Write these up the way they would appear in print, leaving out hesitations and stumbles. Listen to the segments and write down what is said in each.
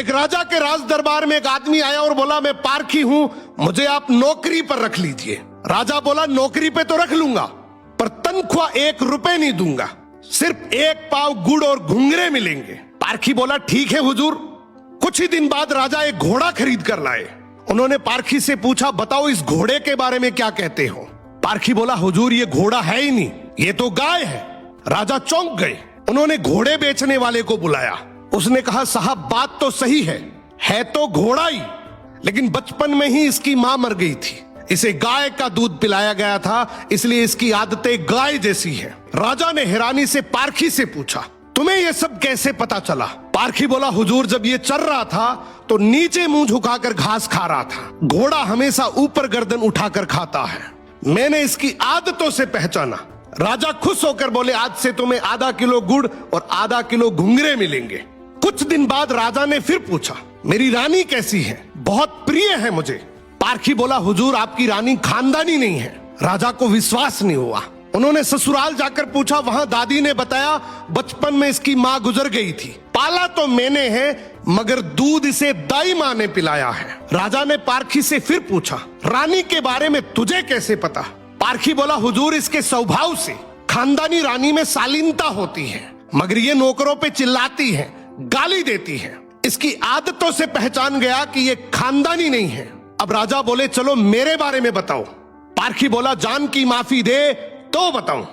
एक राजा के राज दरबार में एक आदमी आया और बोला, मैं पारखी हूं, मुझे आप नौकरी पर रख लीजिए। राजा बोला, नौकरी पे तो रख लूंगा, पर तनख्वाह 1 रुपए नहीं दूंगा, सिर्फ 1 पाव गुड़ और घुंघरे मिलेंगे। पारखी बोला, ठीक है हुजूर। कुछ ही दिन बाद राजा एक घोड़ा खरीद कर लाए। उन्होंने पारखी से पूछा, बताओ इस घोड़े के बारे में क्या कहते हो। पारखी बोला, हुजूर ये घोड़ा है ही नहीं, ये तो गाय है। राजा चौंक गए। उन्होंने घोड़े बेचने वाले को बुलाया। उसने कहा, साहब बात तो सही है तो घोड़ा ही, लेकिन बचपन में ही इसकी मां मर गई थी, इसे गाय का दूध पिलाया गया था, इसलिए इसकी आदतें गाय जैसी हैं। राजा ने हैरानी से पारखी से पूछा, तुम्हें यह सब कैसे पता चला। पारखी बोला, हुजूर जब ये चल रहा था तो नीचे मुंह झुकाकर घास खा रहा था, घोड़ा हमेशा ऊपर गर्दन उठाकर खाता है, मैंने इसकी आदतों से पहचाना। राजा खुश होकर बोले, आज से तुम्हें आधा किलो गुड़ और आधा किलो घुंघरे मिलेंगे। कुछ दिन बाद राजा ने फिर पूछा, मेरी रानी कैसी है, बहुत प्रिय है मुझे। पारखी बोला, हुजूर आपकी रानी खानदानी नहीं है। राजा को विश्वास नहीं हुआ। उन्होंने ससुराल जाकर पूछा, वहां दादी ने बताया, बचपन में इसकी मां गुजर गई थी, पाला तो मैंने है, मगर दूध इसे दाई मां ने पिलाया है। राजा ने पारखी से फिर पूछा, रानी के बारे में तुझे कैसे पता। पारखी बोला, हुजूर इसके स्वभाव से खानदानी रानी में शालीनता होती है, मगर ये नौकरों पे चिल्लाती है, गाली देती है, इसकी आदतों से पहचान गया कि ये खानदानी नहीं है। अब राजा बोले, चलो मेरे बारे में बताओ। पारखी बोला, जान की माफी दे तो बताऊं।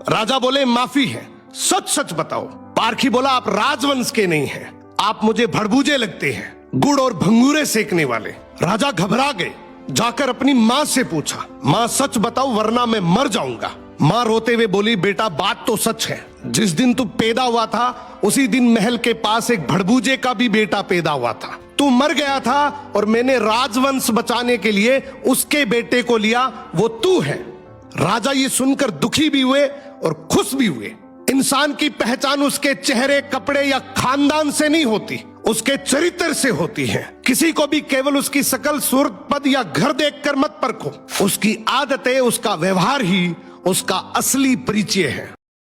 राजा बोले, माफी है, सच सच बताओ। पारखी बोला, आप राजवंश के नहीं हैं, आप मुझे भड़बूजे लगते हैं, गुड़ और भंगूरे सेकने वाले। राजा घबरा गए। जाकर अपनी माँ से पूछा, माँ सच बताओ वरना मैं मर जाऊंगा। माँ रोते हुए बोली, बेटा बात तो सच है, जिस दिन तू पैदा हुआ था उसी दिन महल के पास एक भड़बूजे का भी बेटा पैदा हुआ था, तू मर गया था और मैंने राजवंश बचाने के लिए उसके बेटे को लिया, वो तू है। राजा ये सुनकर दुखी भी हुए और खुश भी हुए। इंसान की पहचान उसके चेहरे, कपड़े या खानदान से नहीं होती, उसके चरित्र से होती है। किसी को भी केवल उसकी शकल, सूरत, पद या घर देखकर मत परखो, उसकी आदतें, उसका व्यवहार ही उसका असली परिचय है।